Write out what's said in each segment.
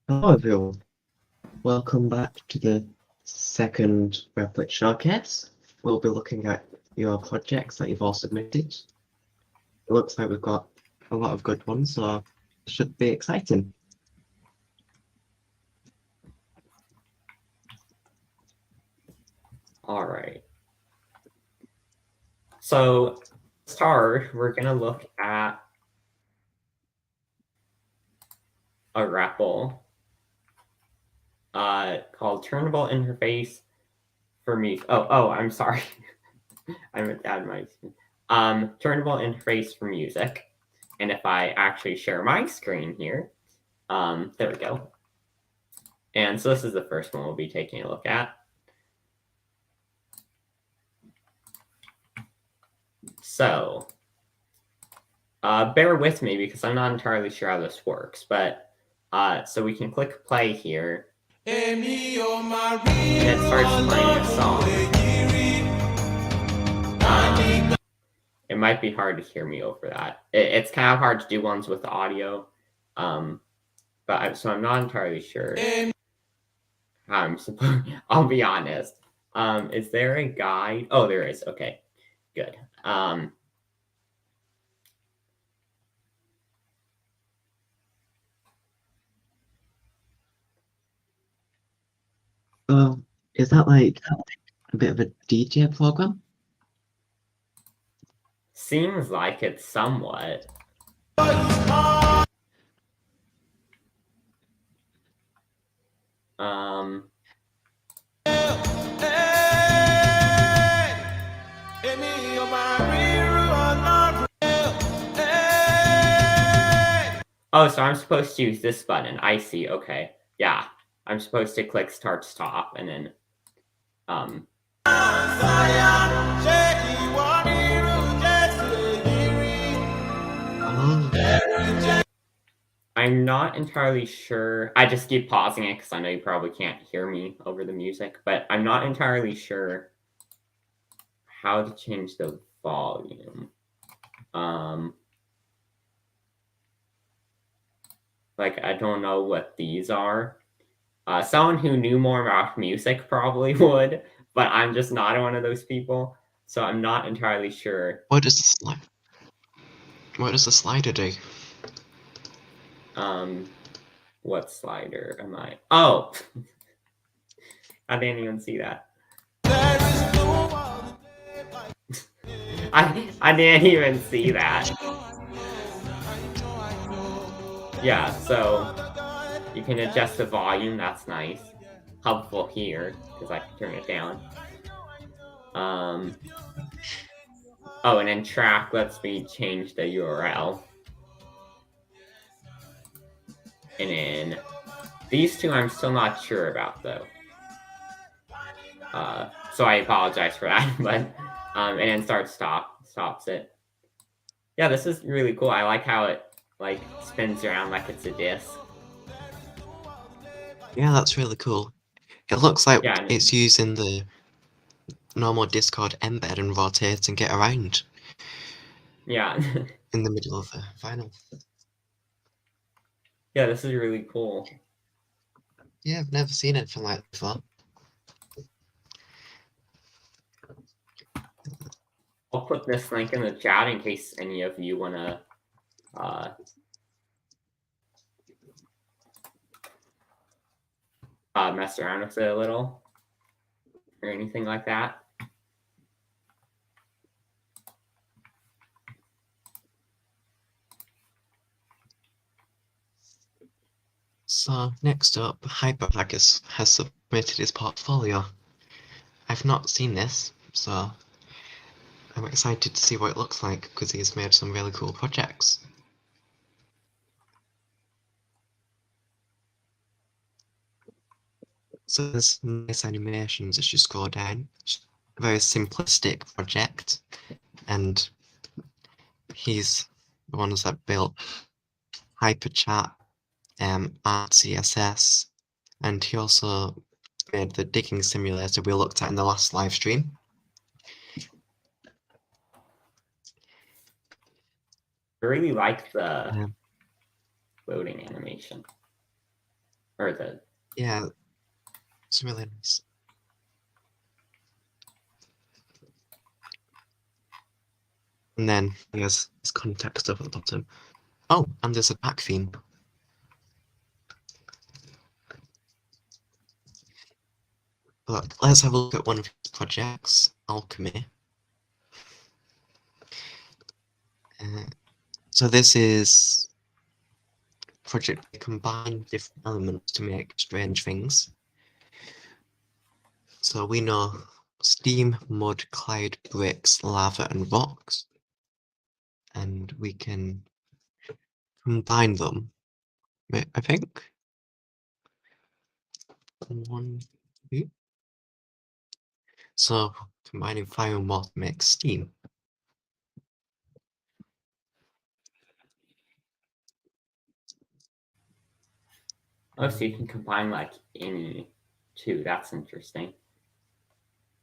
Hello everyone, welcome back to the second Replit Showcase. We'll be looking at your projects that you've all submitted. It looks like we've got a lot of good ones, so it should be exciting. All right. So, to start, we're going to look at a REPL called Turnable Interface for Music. Oh, I'm sorry. I meant to add my Turnable Interface for Music. And if I actually share my screen here, there we go. And so this is the first one we'll be taking a look at. So, bear with me because I'm not entirely sure how this works, but so we can click play here, and it starts playing a song. It might be hard to hear me over that. It's kind of hard to do ones with audio, but so I'm not entirely sure how I'm supposed. I'll be honest. Is there a guide? Oh, there is. Okay, good. Is that like a bit of a DJ program? Seems like it's somewhat. Oh, so I'm supposed to use this button. I see. Okay. Yeah. I'm supposed to click start stop and then I'm not entirely sure. I just keep pausing it because I know you probably can't hear me over the music, but I'm not entirely sure how to change the volume. Like, I don't know what these are. Someone who knew more about music probably would, but I'm just not one of those people, so I'm not entirely sure. What does the slider do? What slider am I? Oh, I didn't even see that. I didn't even see that. Yeah, so you can adjust the volume. That's nice. Helpful here because I can turn it down. Oh, and then track lets me change the URL. And then these two I'm still not sure about though. So I apologize for that, but and then stops it. Yeah, this is really cool. I like how it like spins around like it's a disc. Yeah, that's really cool. It looks like Yeah, it's using the normal Discord embed and rotating it around. Yeah. In the middle of the vinyl. Yeah, this is really cool. Yeah, I've never seen anything like that before. I'll put this link in the chat in case any of you want to mess around with it a little or anything like that. So next up, Hyperhaggis has submitted his portfolio. I've not seen this, so I'm excited to see what it looks like because he's made some really cool projects. So there's nice animations as you scroll down. A very simplistic project, and he's the ones that built HyperChat, Art CSS, and he also made the digging simulator we looked at in the last live stream. I really like the loading animation. or the Yeah, it's really nice. And then there's this context stuff at the bottom. Oh, and there's a back theme. But let's have a look at one of his projects, Alchemy. So this is a project that combines different elements to make strange things. So we know steam, mud, cloud, bricks, lava, and rocks. And we can combine them. I think. 1, 2. So combining fire and water makes steam. oh, so you can combine like any two. That's interesting.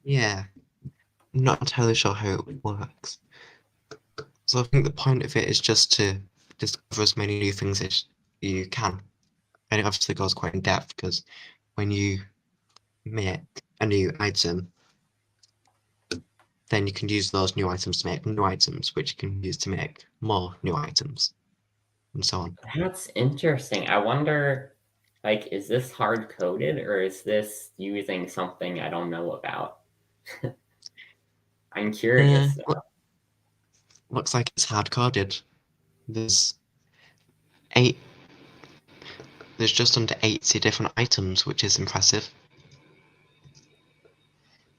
Yeah, I'm not entirely sure how it works. So I think the point of it is just to discover as many new things as you can. And it obviously goes quite in depth because when you make a new item, then you can use those new items to make new items, which you can use to make more new items, and so on. That's interesting. I wonder, like, is this hard coded or is this using something I don't know about? I'm curious. Looks like it's hard-coded. There's 8. There's just under 80 different items, which is impressive.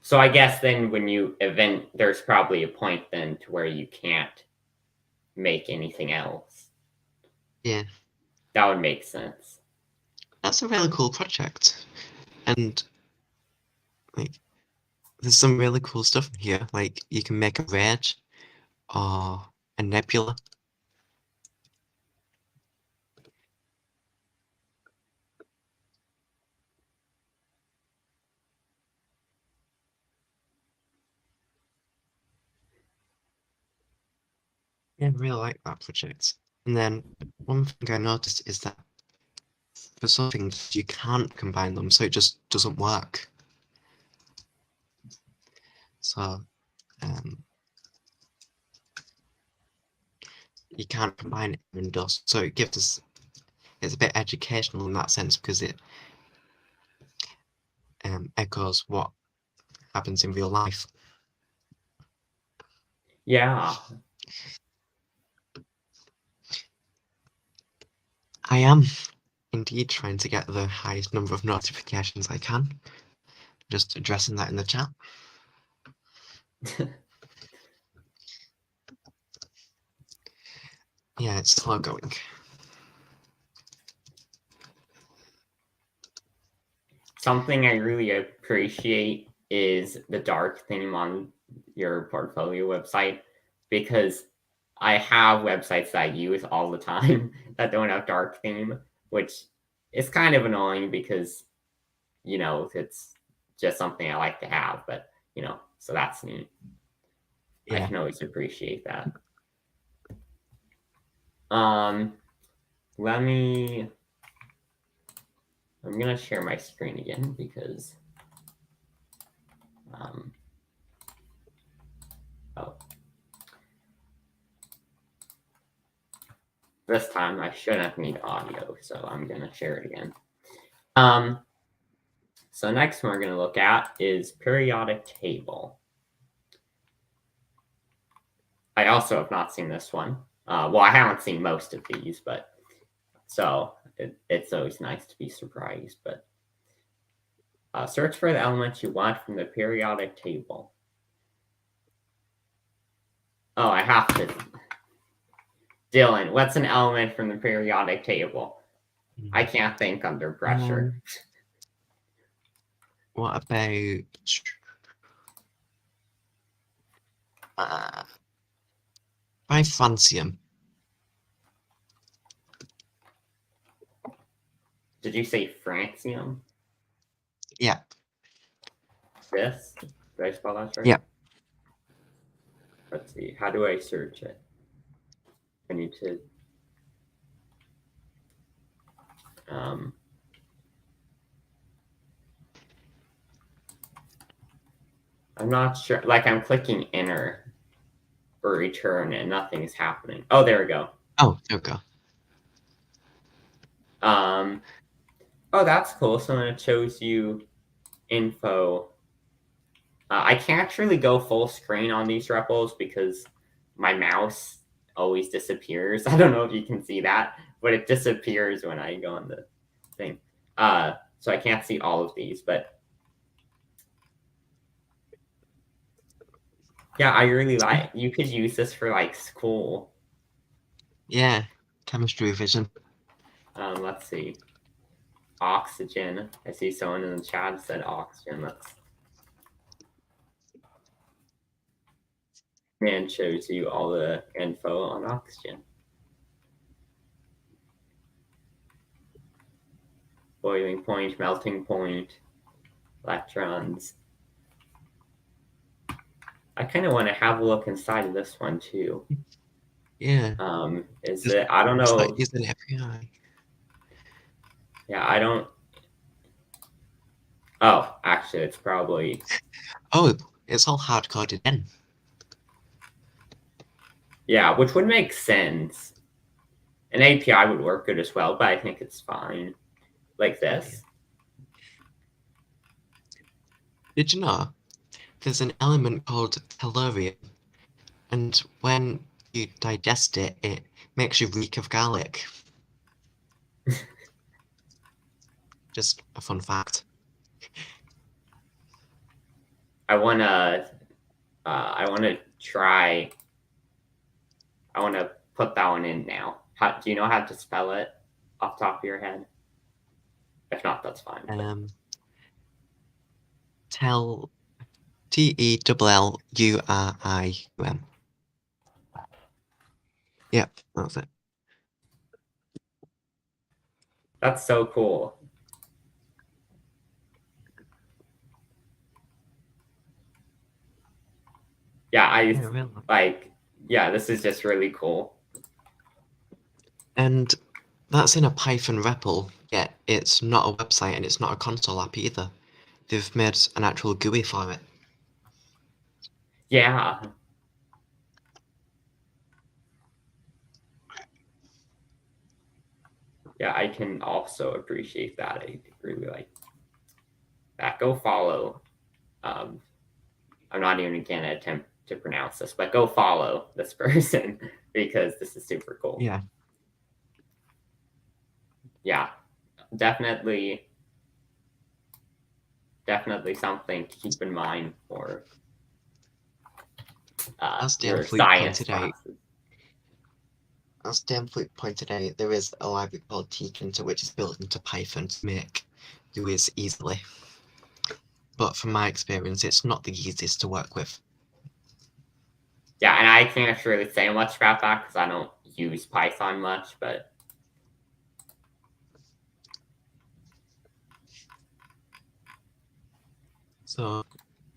So I guess then when you event, there's probably a point then to where you can't make anything else. Yeah, That would make sense. that's a really cool project, and like, there's some really cool stuff in here. Like, you can make a raid or a nebula. Yeah, I really like that project. And then one thing I noticed is that for some things you can't combine them, so it just doesn't work. So you can't combine it in dust. So it gives us, it's a bit educational in that sense because it echoes what happens in real life. Yeah. I am indeed trying to get the highest number of notifications I can. Just addressing that in the chat. Yeah, it's slow going. Something I really appreciate is the dark theme on your portfolio website, because I have websites that I use all the time that don't have dark theme, which is kind of annoying because, it's just something I like to have, but, so that's neat. I Yeah. can always appreciate that. I'm gonna share my screen again because this time I shouldn't need audio, so I'm gonna share it again. So next one we're gonna look at is periodic table. I also have not seen this one. Well, I haven't seen most of these, but so it's always nice to be surprised. But search for the elements you want from the periodic table. Oh, I have to. Dylan, what's an element from the periodic table? I can't think under pressure. What about I fancy him. Did you say francium? Yeah. This? Did I spell that right? Yeah. Let's see. How do I search it? I need to. I'm not sure. Like I'm clicking enter or return and nothing's happening. Oh, there we go. Oh, there we go. Oh, that's cool. So then it shows you info. I can't really go full screen on these repos because my mouse always disappears. I don't know if you can see that, but it disappears when I go on the thing. So I can't see all of these, but yeah, I really like. You could use this for like school. Yeah, chemistry revision. Let's see. Oxygen. I see someone in the chat said oxygen. And shows you all the info on oxygen. Boiling point, melting point, electrons. I kind of want to have a look inside of this one too. Yeah. Is it? I don't It's know. like using it every eye. Yeah, I don't. Oh, actually, it's probably. Oh, it's all hard coded in. Yeah, which would make sense. An API would work good as well, but I think it's fine. Like this. Did you know there's an element called tellurium, and when you digest it, it makes you reek of garlic. Just a fun fact. I wanna try. I wanna put that one in now. Do you know how to spell it off the top of your head? If not, that's fine. Tell TELLURIUM. Yep, that's it. That's so cool. Yeah, Yeah, like. Yeah, this is just really cool. and that's in a Python REPL, yet it's not a website and it's not a console app either. They've made an actual GUI for it. Yeah. Yeah, I can also appreciate that. I really like that. Go follow. I'm not even gonna attempt to pronounce this, but go follow this person because this is super cool. Yeah. Yeah, definitely something to keep in mind for As your Dan Fleet science pointed out, classes. there is a library called tkinter which is built into Python to make GUIs easily. But from my experience, it's not the easiest to work with. Yeah, and I can't really say much about that because I don't use Python much, but So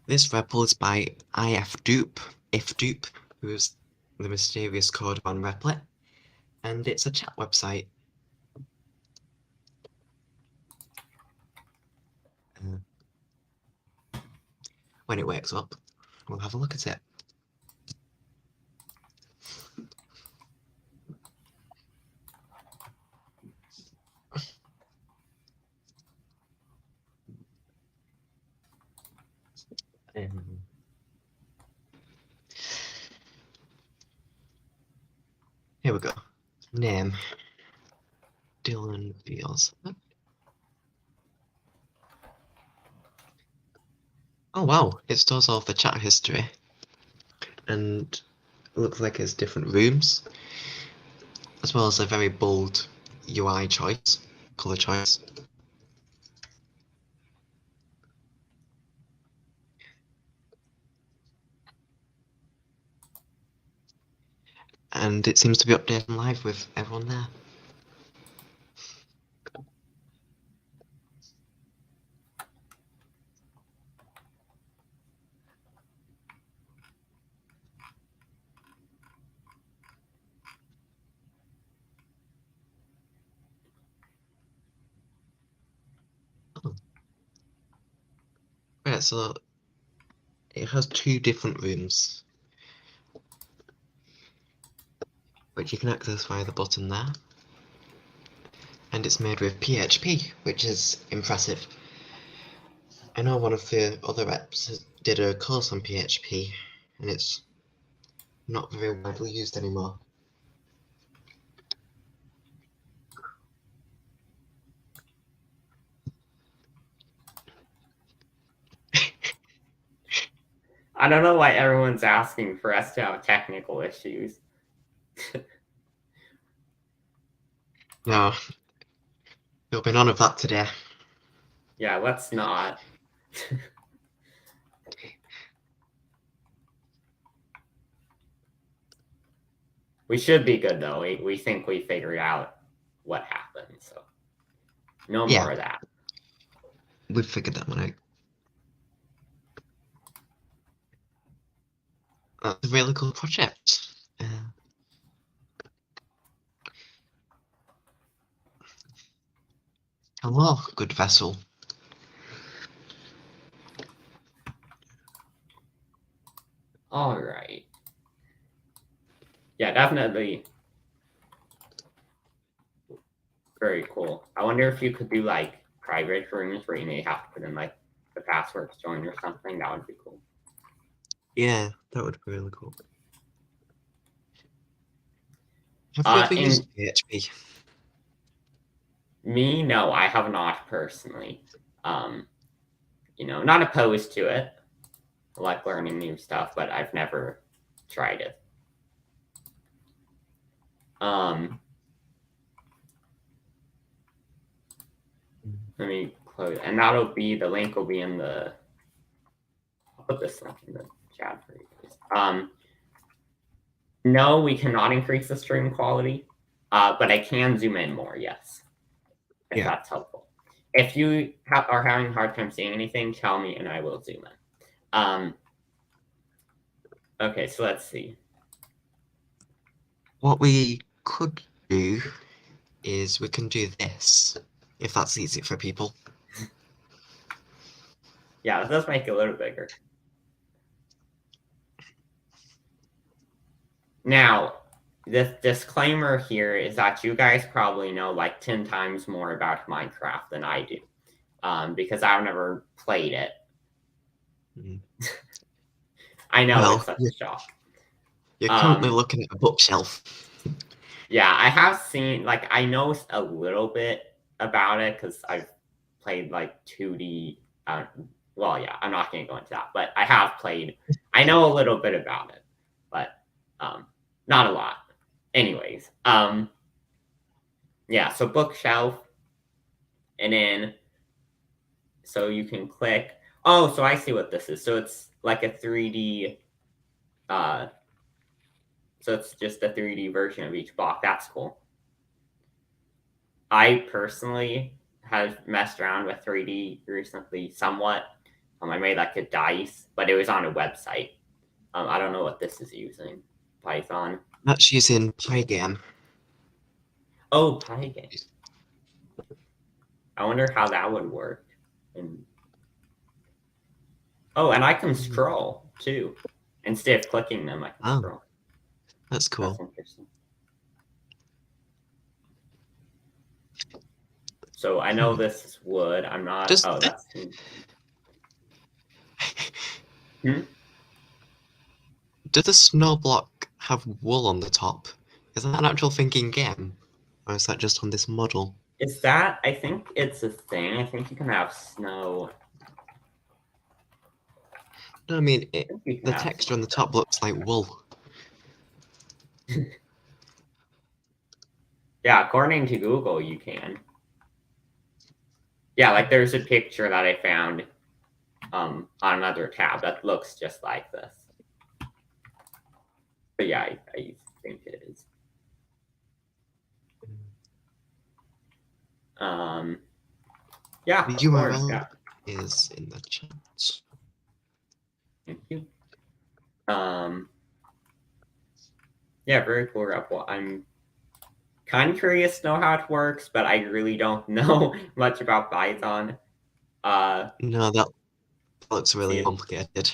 this REPL is by ifdupe, who is the mysterious code on Replit, and it's a chat website. When it wakes up, we'll have a look at it. Here we go. Name. Dillon feels. Oh wow, it stores all of the chat history. And it looks like it's different rooms, as well as a very bold UI choice, color choice. And it seems to be updating live with everyone there. Oh. Right, so it has 2 different rooms, which you can access via the button there. And it's made with PHP, which is impressive. I know one of the other reps did a course on PHP, and it's not very widely used anymore. I don't know why everyone's asking for us to have technical issues. No, there'll be none of that today. Yeah, let's not. We should be good though. We think we figured out what happened, so no Yeah. more of that. We've figured that one out. That's a really cool project. Hello, good vessel. All right. Yeah, definitely. Very cool. I wonder if you could do like private rooms where you may have to put in like the password to join or something. That would be cool. Yeah, that would be really cool. Have you ever used PHP? Me, no, I have not personally. You know, not opposed to it. I like learning new stuff, but I've never tried it. Let me close, and that'll be the link will be in the. I'll put this link in the chat for you guys. No, we cannot increase the stream quality, but I can zoom in more. Yes, if that's helpful. If you are having a hard time seeing anything, tell me and I will zoom in. Okay, so let's see. What we could do is we can do this, if that's easy for people. Yeah, it does make it a little bigger. Now, this disclaimer here is that you guys probably know like 10 times more about Minecraft than I do, because I've never played it. I know, it's such a shock. You're currently looking at a bookshelf. Yeah, I have seen, like, I know a little bit about it because I've played like 2D. Well, yeah, I'm not going to go into that, but I have played. I know a little bit about it, but not a lot. Anyways, yeah, so bookshelf, and then so you can click. Oh, so I see what this is. So it's like a 3D. So it's just a 3D version of each block. That's cool. I personally have messed around with 3D recently somewhat. I made like a dice, but it was on a website. I don't know what this is using. Python. That's using Pygame. Oh, Pygame. I wonder how that would work. Oh, and I can scroll too. Instead of clicking them, I can scroll. That's cool. That's interesting. So I know this is wood. I'm not. That's. Does the snow block have wool on the top? Is that an actual thing in game? Or is that just on this model? Is that? I think it's a thing. I think you can have snow. No, I mean, the texture on the top looks like wool. Yeah, according to Google, you can. Yeah, like there's a picture that I found on another tab that looks just like this. But yeah, I think it is. Yeah, the URL is in the chat. Thank you. Yeah, very cool, Replit. I'm kind of curious to know how it works, but I really don't know much about Python. No, that looks really complicated.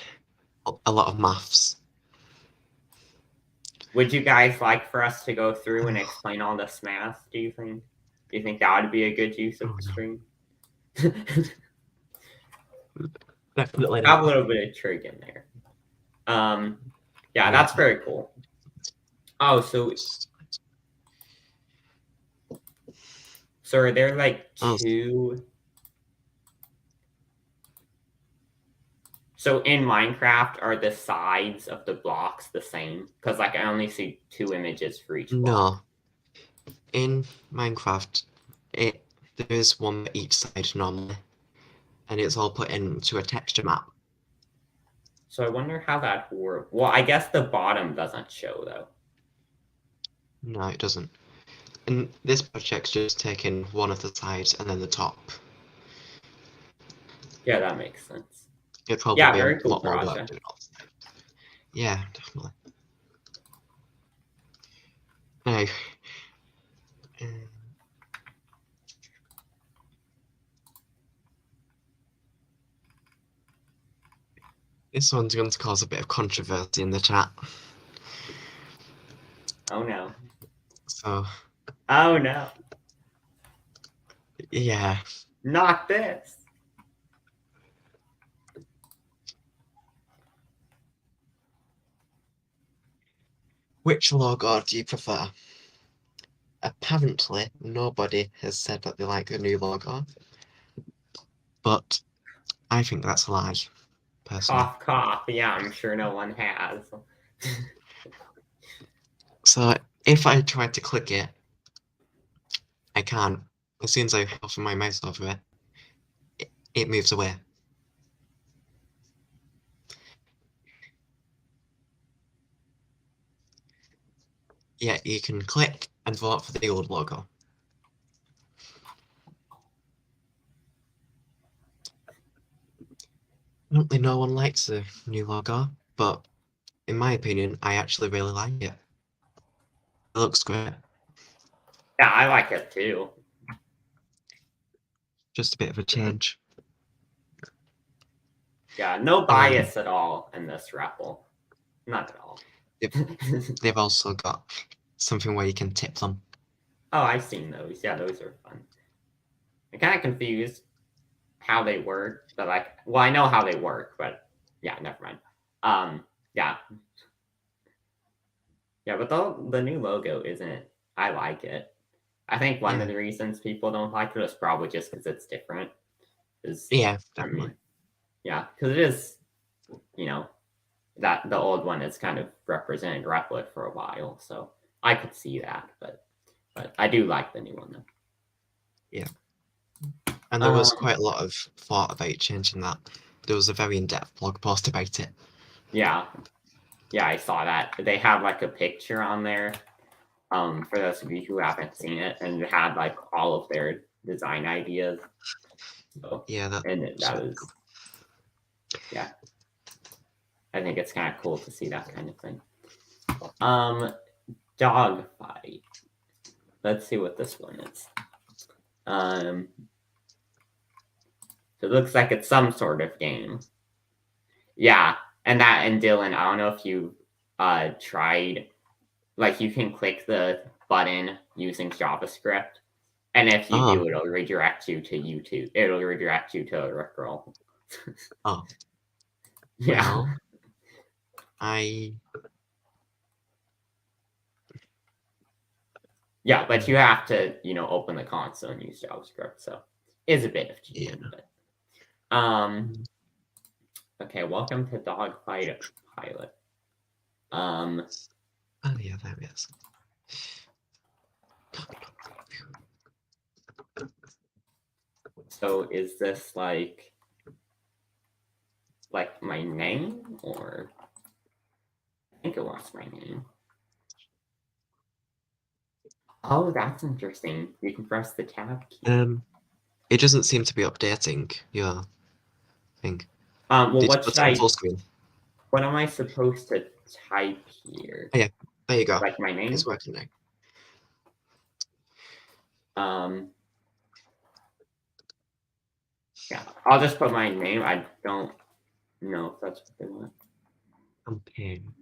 a lot of maths. Would you guys like for us to go through and explain all this math, do you think? Do you think that would be a good use of the screen? Definitely Have a not. little bit of trig in there. Yeah, that's very cool. Oh, so are there like two? So in Minecraft, are the sides of the blocks the same? Because like I only see 2 images for each block. No. In Minecraft, there is one for each side normally, and it's all put into a texture map. So I wonder how that works. Well, I guess the bottom doesn't show though. No, it doesn't. And this project's just taking one of the sides and then the top. Yeah, that makes sense. It'd probably Yeah, be very a cool, lot more work Parasha. doing all that. Yeah, definitely. Now, this one's going to cause a bit of controversy in the chat. Oh no. So. Oh no. Yeah. Not this. Which logo do you prefer? Apparently, nobody has said that they like the new logo, but I think that's a lie, personally. Cough, cough. Yeah, I'm sure no one has. So if I try to click it, I can't. As soon as I hover my mouse over it moves away. Yeah, you can click and vote for the old logo. Apparently no one likes the new logo, but in my opinion, I actually really like it. It looks great. Yeah, I like it too. Just a bit of a change. Yeah, no bias at all in this raffle. Not at all. They've also got something where you can tip them. Oh, I've seen those. Yeah, those are fun. I'm kind of confused how they work, but like, well, I know how they work, but yeah, never mind. Yeah, yeah, but the new logo isn't. I like it. I think one of the reasons people don't like it is probably just because it's different. Yeah, definitely. I mean, yeah, because it is, you know, that the old one has kind of represented Replit for a while, so I could see that, but I do like the new one though. Yeah. And there was quite a lot of thought about changing that. There was a very in-depth blog post about it. Yeah. Yeah, I saw that. They have like a picture on there. For those of you who haven't seen it, and it had like all of their design ideas. So, yeah, that was cool. Yeah. I think it's kind of cool to see that kind of thing. Dog fight. Let's see what this one is. So it looks like it's some sort of game. Yeah, and Dylan, I don't know if you tried, like you can click the button using JavaScript, and if you do, it'll redirect you to YouTube. It'll redirect you to a Rickroll. Oh. Yeah. Well, Yeah, but you have to, open the console and use JavaScript, so it's a bit of cheating. Yeah. But, okay, welcome to Dogfight Pilot. Oh yeah, there it is. So is this like my name, or I think it was my name. Oh, that's interesting. You can press the tab key. It doesn't seem to be updating your thing. Well, Did what you should I? full screen? What am I supposed to type here? Oh, yeah, there you go. Like my name. It's working now. Yeah, I'll just put my name. I don't know if that's what they want. Campaign.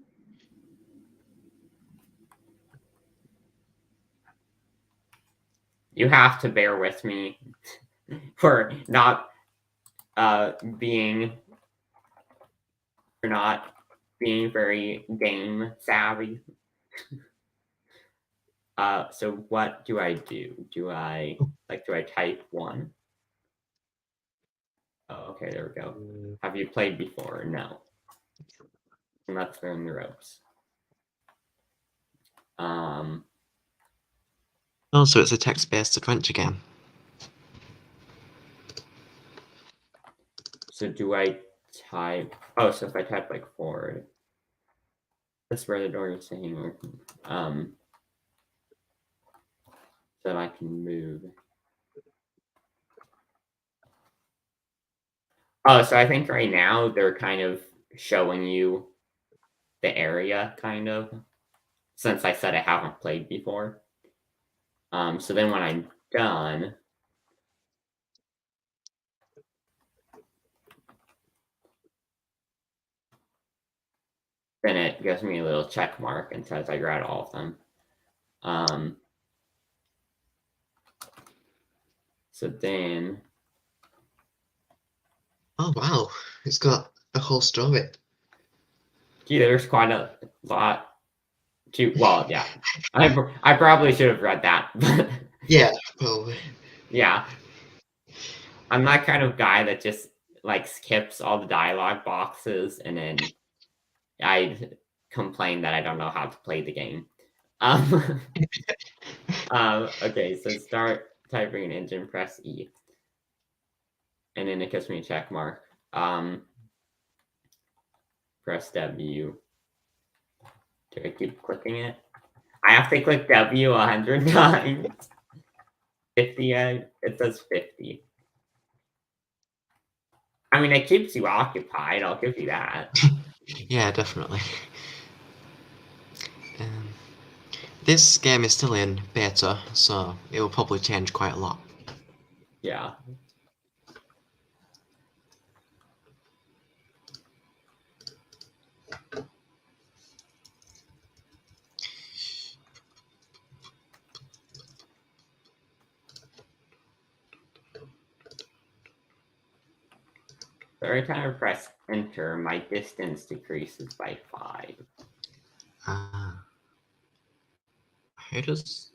You have to bear with me for not being very game savvy. So what do I do? Do I type 1? Oh, okay, there we go. Have you played before? No. Let's learn the ropes. Oh, so it's a text-based adventure game. So do I type? Oh, so if I type like forward, that's where the door is saying, so I can move. Oh, so I think right now they're kind of showing you the area, kind of, since I said I haven't played before. So then when I'm done, then it gives me a little check mark and says I read all of them. So then, Oh wow, it's got a whole story. gee, there's quite a lot to. Well, yeah, I probably should have read that, but Yeah, probably. yeah, I'm that kind of guy that just like skips all the dialogue boxes and then I complain that I don't know how to play the game. Okay, so start typing an engine, press E. And then it gives me a check mark. Press W. Do I keep clicking it? I have to click W 100 times. 50, it says 50. I mean, it keeps you occupied, I'll give you that. Yeah, definitely. This game is still in beta, so it will probably change quite a lot. Yeah. Every time I press enter, my distance decreases by 5. Ah. How does...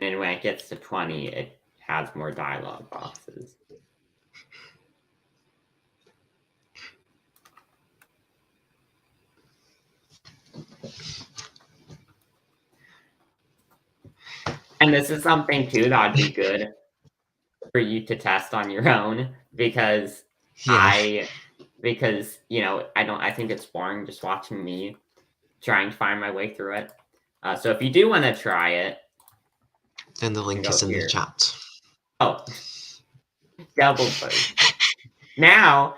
And when it gets to 20, it has more dialogue boxes. And this is something too that'd be good for you to test on your own because Yeah. I think it's boring just watching me trying to find my way through it. So if you do want to try it, Then the link is in the chat. Oh, double boost. Now,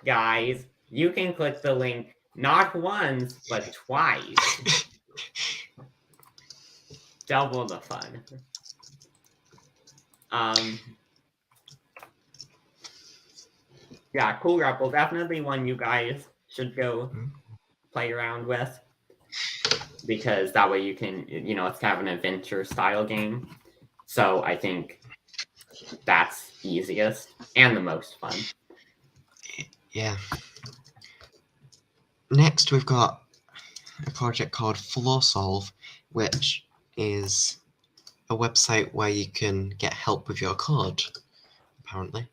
guys, you can click the link not once, but twice. Double the fun. Yeah, Cool Grapple, definitely one you guys should go play around with. Because that way you can, it's kind of an adventure style game. So I think that's easiest and the most fun. Yeah. Next, we've got a project called FlowSolve, which is a website where you can get help with your code, apparently.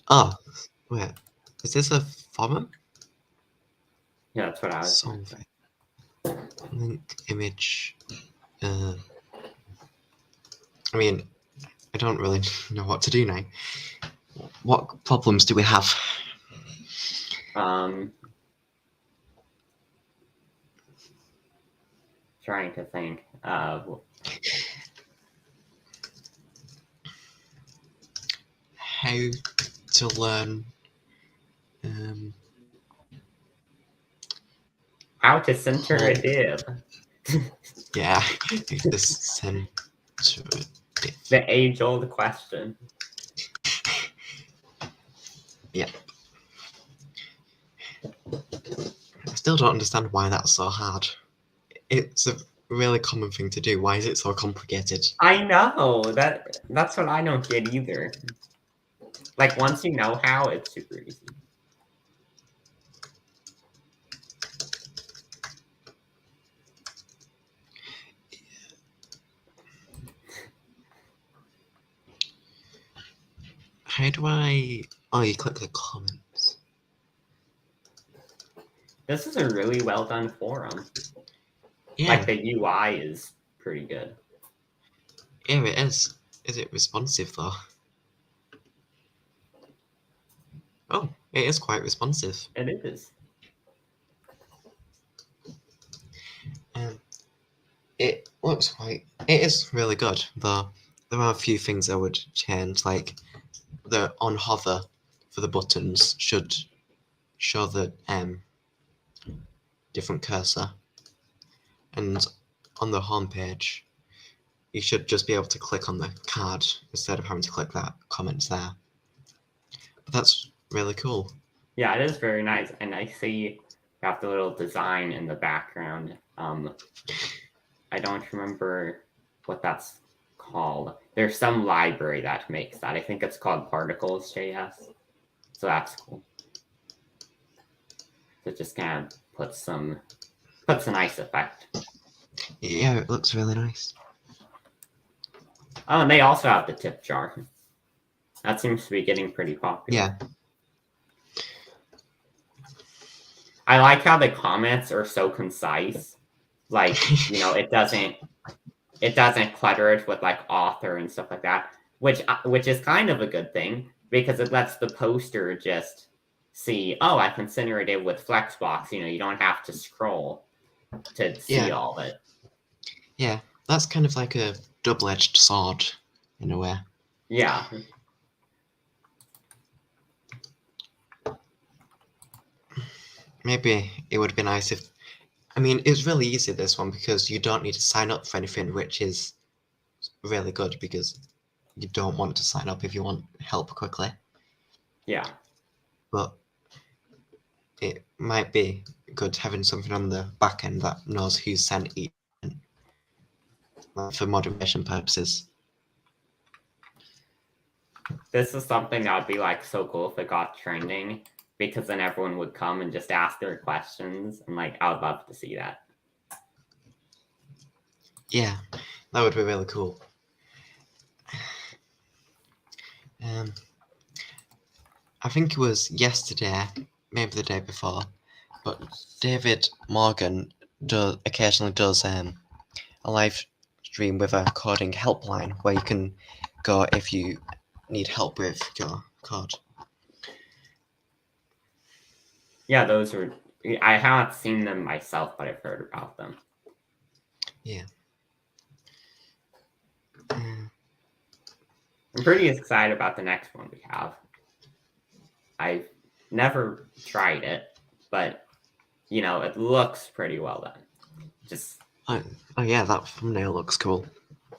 Oh, wait. Is this a forum? Yeah, that's what I was Solve it. Link, image. I mean, I don't really know what to do now. What problems do we have? Trying to think. How to learn how to center a div. Yeah, this center a div. The age-old question. Yeah. I still don't understand why that's so hard. It's a really common thing to do. Why is it so complicated? I know that's what I don't get either. Like once you know how, it's super easy. How do I... Oh, you click the comments. This is a really well done forum. Yeah, Like the UI is pretty good. yeah, it is. Is it responsive though? Oh, it is quite responsive. It is. It looks quite... It is really good, though there are a few things I would change, like the on hover for the buttons should show the different cursor, and on the home page you should just be able to click on the card instead of having to click that comments there. But that's really cool. Yeah, it is very nice, and I see you have the little design in the background. I don't remember what that's called. There's some library that makes that. I think it's called Particles.js. So that's cool. So it just kind of puts a nice effect. Yeah, it looks really nice. Oh, and they also have the tip jar. That seems to be getting pretty popular. Yeah. I like how the comments are so concise. Like, it doesn't clutter it with like author and stuff like that, which is kind of a good thing because it lets the poster just see, oh, I can generate it with Flexbox. You don't have to scroll to see all of it. Yeah, that's kind of like a double-edged sword in a way. Yeah. Maybe it would be nice if... I mean, it's really easy, this one, because you don't need to sign up for anything, which is really good because you don't want to sign up if you want help quickly. Yeah. But it might be good having something on the back end that knows who sent each for moderation purposes. This is something that would be like so cool if it got trending, because then everyone would come and just ask their questions, and like I would love to see that. Yeah, that would be really cool. I think it was yesterday, maybe the day before, but David Morgan occasionally does a live stream with a coding helpline where you can go if you need help with your code. Yeah, those are... I haven't seen them myself, but I've heard about them. Yeah. I'm pretty excited about the next one we have. I've never tried it, but it looks pretty well done. Just oh yeah, that thumbnail looks cool.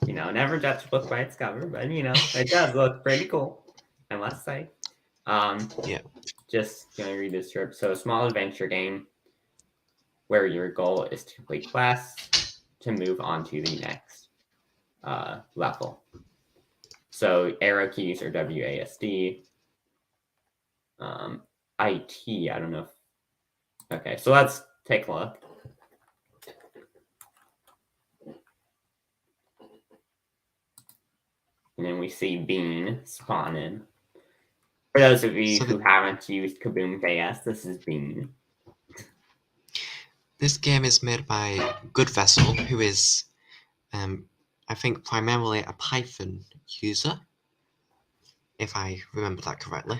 Never judge a book by its cover, but it does look pretty cool, I must say. Yeah. Just gonna read this script. So, a small adventure game where your goal is to complete quests to move on to the next level. So, arrow keys are WASD. IT, I don't know. Okay, so let's take a look. And then we see Bean spawn in. For those of you who haven't used Kaboom.js, this is Bean. This game is made by Good Vessel, who is, I think, primarily a Python user, if I remember that correctly.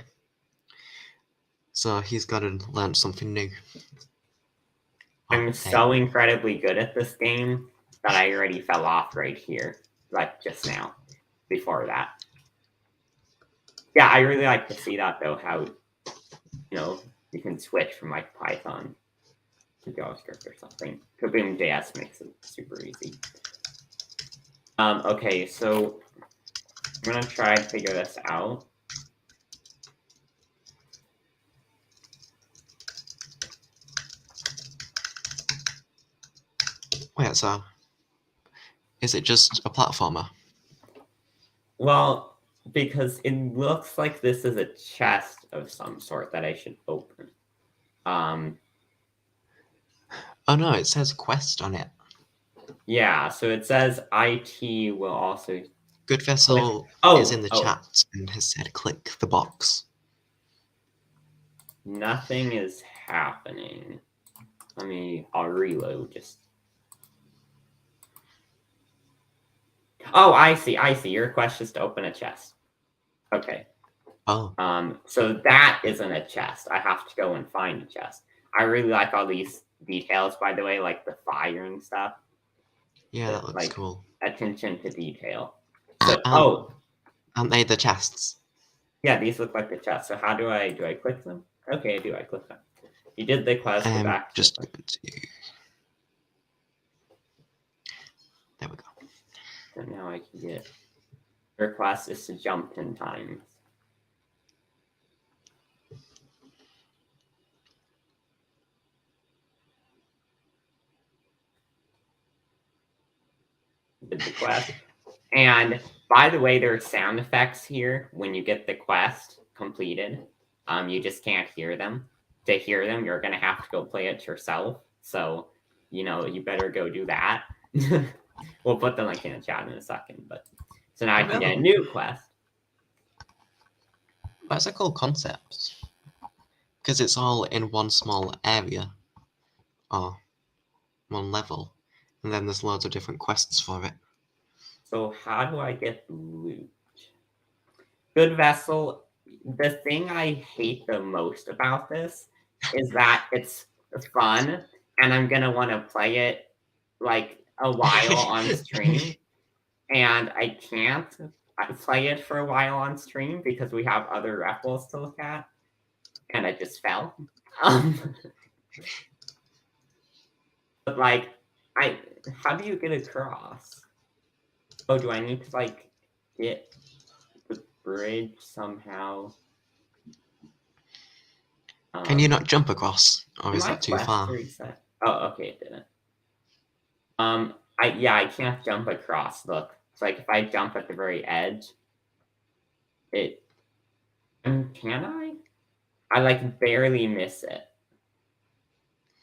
So he's got to learn something new. I'm so incredibly good at this game that I already fell off right here, like just now, before that. Yeah, I really like to see that, though, how, you can switch from, like, Python to JavaScript or something. Kaboom.js makes it super easy. Okay, so I'm going to try and figure this out. Right, so is it just a platformer? Well, because it looks like this is a chest of some sort that I should open. Oh no, it says quest on it. Yeah, so it says IT will also Good Vessel is in the oh, chat and has said click the box. nothing is happening. I'll reload just. Oh, I see. Your request is to open a chest. Okay. Oh, So that isn't a chest. I have to go and find a chest. I really like all these details, by the way, like the fire and stuff. yeah, that looks like, cool. Attention to detail. So, Aren't they the chests? yeah, these look like the chests. So how do I click them? Okay, I click them. You did the quest. Go back. Just go to... There we go. So now I can get. Request is to jump 10 times. Did the quest. And by the way, there are sound effects here when you get the quest completed. You just can't hear them. To hear them, you're gonna have to go play it yourself. So, you better go do that. We'll put the link in the chat in a second. But so now I can get a new quest. That's a cool concept. Because it's all in one small area. Or one level. And then there's loads of different quests for it. So how do I get loot? Good Vessel, the thing I hate the most about this is that it's fun and I'm gonna want to play it like a while on stream, and I can't play it for a while on stream because we have other repls to look at, and I just fell. But like, how do you get across? Oh, do I need to like get the bridge somehow? Can you not jump across? Or is that too far? Reset? Oh, okay, it didn't. I can't jump across. Look, it's like if I jump at the very edge, can I? I like barely miss it.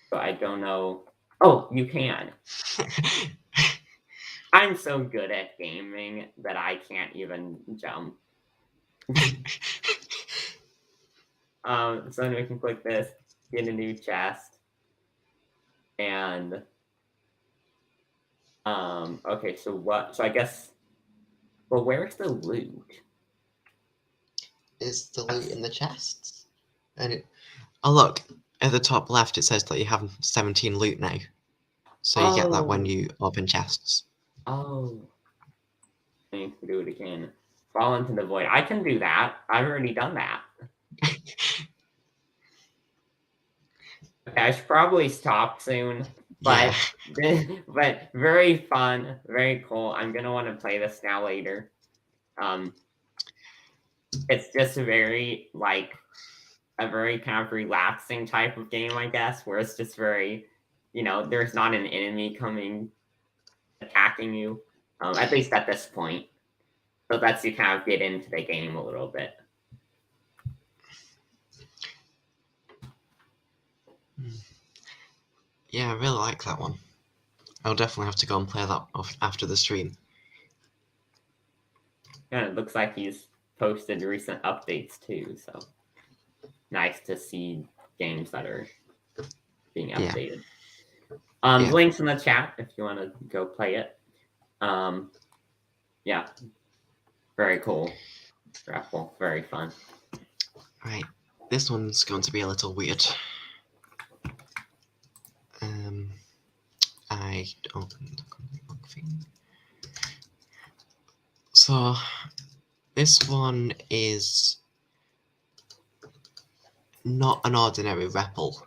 So I don't know. Oh, you can. I'm so good at gaming that I can't even jump. So then we can click this, get a new chest, and okay, so what? So I guess, well, where's the loot? Is the loot in the chests? And oh look, at the top left it says that you have 17 loot now. So you get that when you open chests. Oh. I need to do it again. Fall into the void. I can do that. I've already done that. Okay, I should probably stop soon. But but very fun, very cool. I'm gonna want to play this now later. It's just a very kind of relaxing type of game, I guess, where it's just very, there's not an enemy coming attacking you, at least at this point. So it lets you kind of get into the game a little bit. Yeah, I really like that one. I'll definitely have to go and play that after the stream. Yeah, it looks like he's posted recent updates too, so nice to see games that are being updated. Links in the chat if you want to go play it. Yeah, very cool. Grapple, very fun. Right, this one's going to be a little weird. I opened the wrong thing. So this one is not an ordinary REPL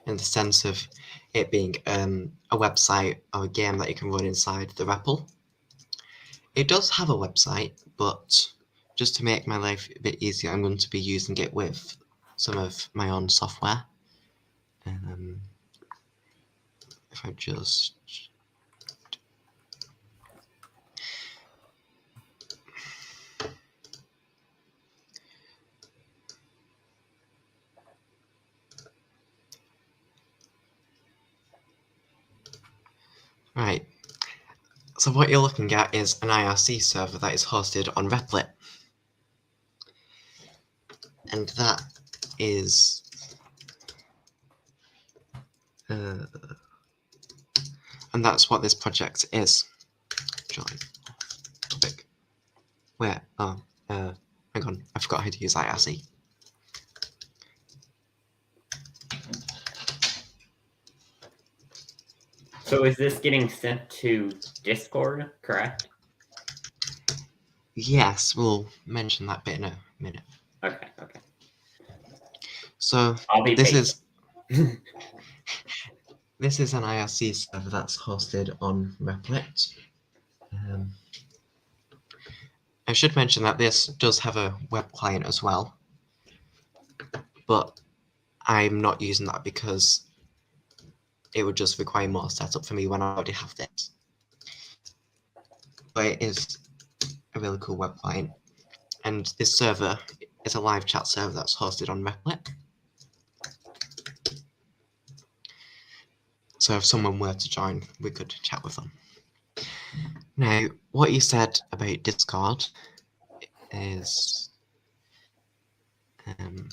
in the sense of it being a website or a game that you can run inside the REPL. It does have a website, but just to make my life a bit easier, I'm going to be using it with some of my own software. If I just So what you're looking at is an IRC server that is hosted on Replit. And that is and that's what this project is. Join topic. Where? Oh, hang on, I forgot how to use IRC. So is this getting sent to Discord, correct? Yes, we'll mention that bit in a minute. Okay. So I'll be this patient. is an IRC server that's hosted on Replit. I should mention that this does have a web client as well, but I'm not using that because it would just require more setup for me when I already have this. But it is a really cool web client, and this server is a live chat server that's hosted on Replit. So if someone were to join, we could chat with them. Now, what you said about Discord is I'm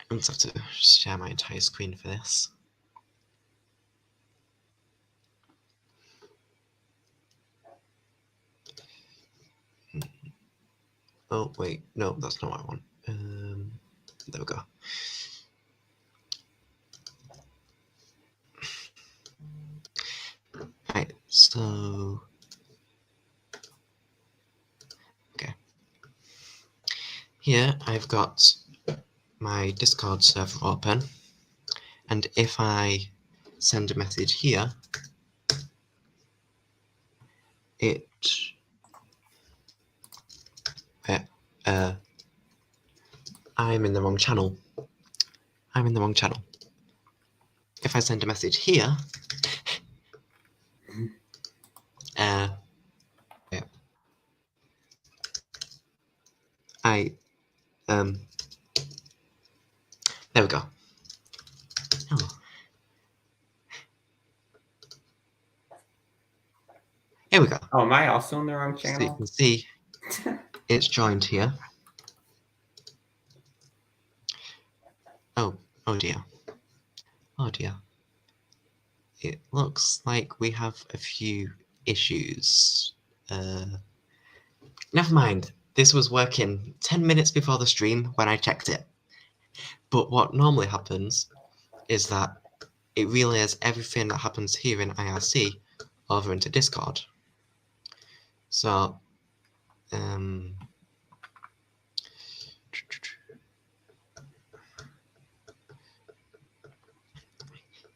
going to have to share my entire screen for this. Oh wait, no, that's not what I want. There we go. Right, so okay. Here I've got my Discord server open, and if I send a message here, it I'm in the wrong channel. If I send a message here, there we go. Oh. Here we go. Oh, am I also in the wrong So you channel? can see it's joined here. Oh dear. Oh dear. It looks like we have a few issues. Never mind. This was working 10 minutes before the stream when I checked it. But what normally happens is that it relays everything that happens here in IRC over into Discord. So,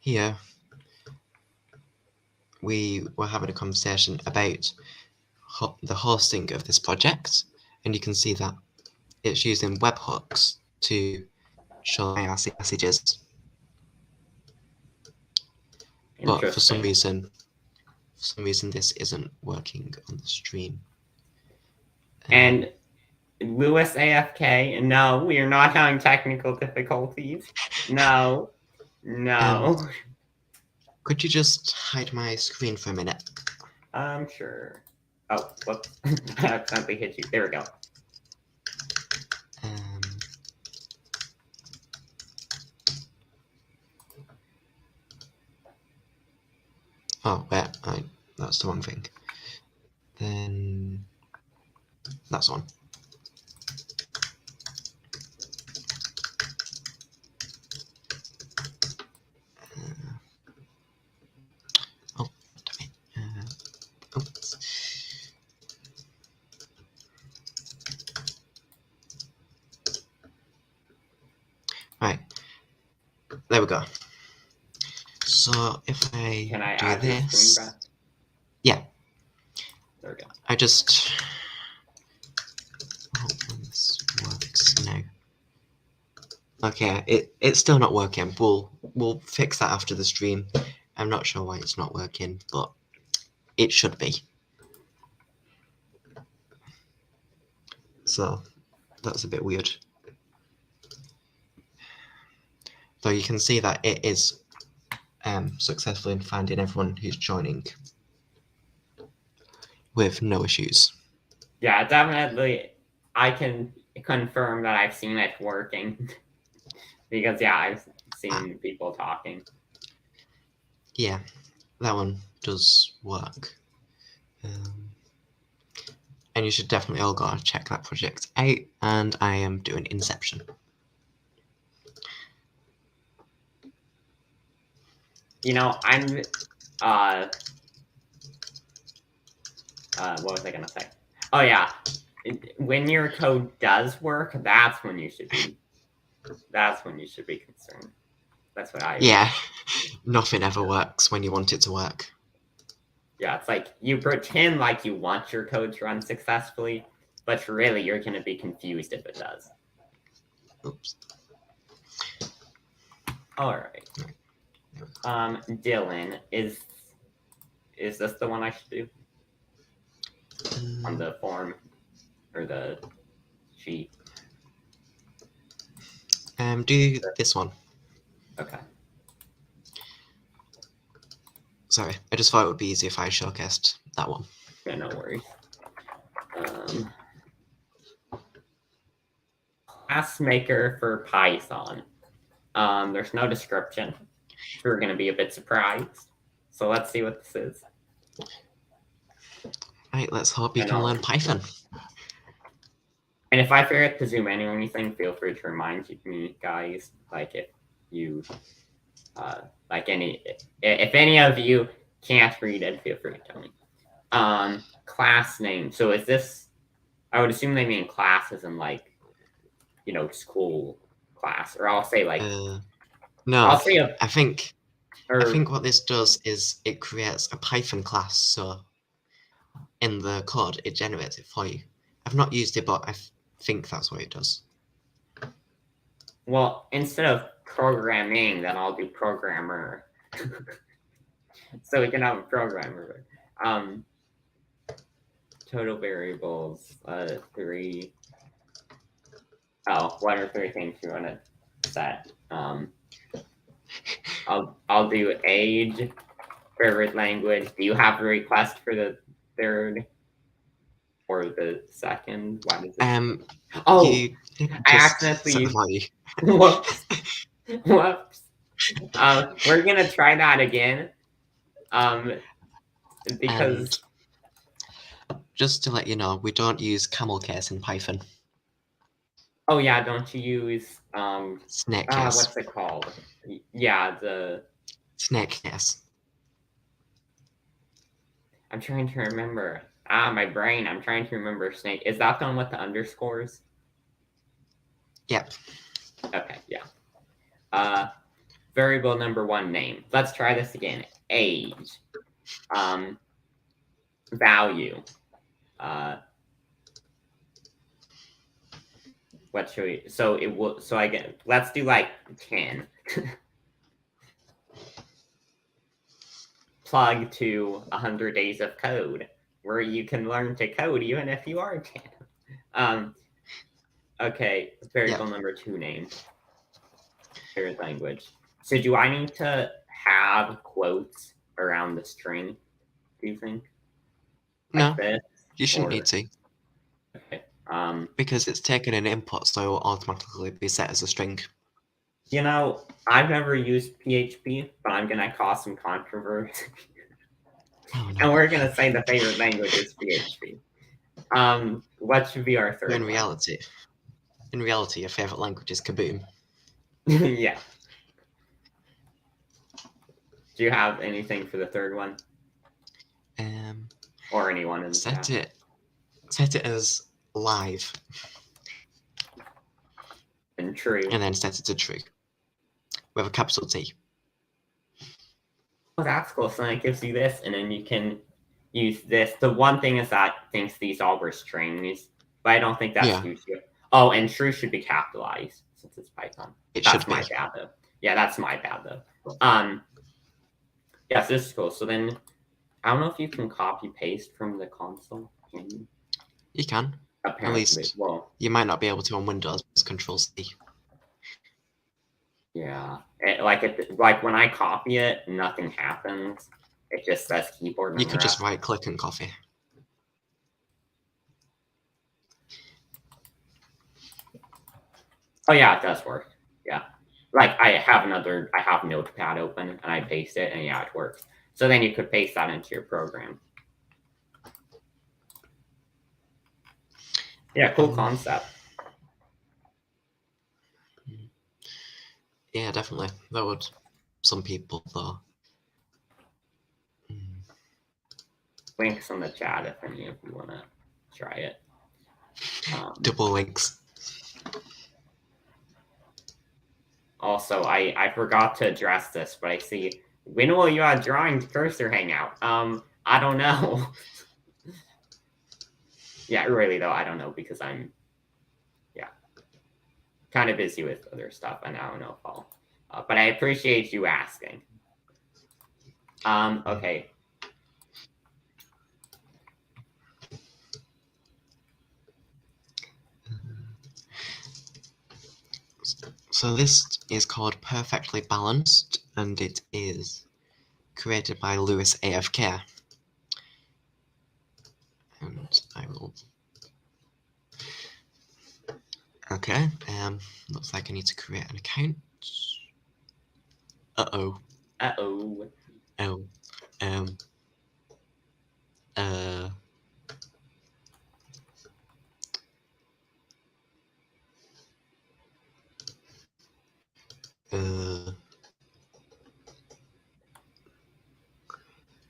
here we were having a conversation about the hosting of this project, and you can see that it's using webhooks to show IRC messages. But for some reason this isn't working on the stream. And Lewis AFK, no, we are not having technical difficulties. No. Could you just hide my screen for a minute? Sure. Oh, whoops. I accidentally hit you. There we go. Oh, wait, that's the wrong thing. Then that's the one. Oh, damn it. Oops. Right, there we go. So if I Can I do add this, your screen back? Yeah. There we go. I just hope this works now. Okay, it's still not working. We'll fix that after the stream. I'm not sure why it's not working, but it should be. So that's a bit weird. Though you can see that it is successful in finding everyone who's joining. with no issues. Yeah, definitely. I can confirm that I've seen it working because yeah, I've seen people talking. Yeah, that one does work. And you should definitely all go and check that project out. And I am doing Inception. You know, I'm what was I gonna say? Oh yeah, when your code does work, that's when you should be concerned. That's what I Yeah, nothing ever works when you want it to work. Yeah, it's like you pretend like you want your code to run successfully, but really you're gonna be confused if it does. Oops. All right. Dylan, is this the one I should do on the form or the sheet? Do this one. Okay. Sorry, I just thought it would be easy if I showcased that one. Yeah, no worries. Class maker for Python. There's no description. So we're gonna be a bit surprised. So let's see what this is. Right, let's hope you can learn Python. And if I forget to zoom in or anything, feel free to remind me, guys. Like if you, if any of you can't read it, feel free to tell me. Class name. So is this? I would assume they mean classes in like, school class, or I'll say like. No, I'll say I think what this does is it creates a Python class. So in the code, it generates it for you. I've not used it, but I think that's what it does. Well, instead of programming, then I'll do programmer. So we can have a programmer. Total variables, 3. Oh, what are 3 things you want to set? I'll do age, favorite language. Do you have a request for the third or the second? Why does it? Oh, I accidentally. Whoops. Whoops. We're gonna try that again. Because. And just to let you know, we don't use camel case in Python. Oh yeah, don't you use snake case? What's it called? Yeah, the snake case. I'm trying to remember. My brain. I'm trying to remember snake. Is that the one with the underscores? Yep. Okay, yeah. Variable number 1 name. Let's try this again. Age. Value. What should we? So it will. So I get. Let's do like 10. Plug to 100 days of code, where you can learn to code even if you are 10. Okay. Variable number 2 name. Favorite language. So do I need to have quotes around the string? Do you think? Like no, you shouldn't need to. Okay. Because it's taken an input, so it will automatically be set as a string. I've never used PHP, but I'm gonna cause some controversy. Oh, no. And we're gonna say the favorite language is PHP. What should be our third? In reality, your favorite language is Kaboom. Yeah. Do you have anything for the third one? Or anyone in the chat? Set it as live. And true. And then set it to true. With a capital T. Oh, that's cool. So then it gives you this, and then you can use this. The one thing is that it thinks these all were strings, but I don't think that's useful. Oh, and true should be capitalized since it's Python. That's my bad though. Yeah, that's my bad though. Yes, this is cool. So then I don't know if you can copy paste from the console. Can you? You can. Apparently. At least you might not be able to on Windows. It's Control-C. Yeah, like when I copy it, nothing happens. It just says keyboard. You could just right-click and copy. Oh yeah, it does work. Yeah. Like I have Notepad open and I paste it and yeah, it works. So then you could paste that into your program. Yeah, cool concept. Yeah, definitely. That would some people though. Links in the chat if any of you want to try it. Double links. Also, I forgot to address this, but I see, when will you add drawing to cursor hangout? I don't know. Yeah, really though, I don't know because I'm, yeah, kind of busy with other stuff and I don't know if I'll, but I appreciate you asking. Okay. So this is called Perfectly Balanced, and it is created by Lewis AFK. And I will. Okay. Looks like I need to create an account. Uh-oh. Uh-oh. Oh. Uh.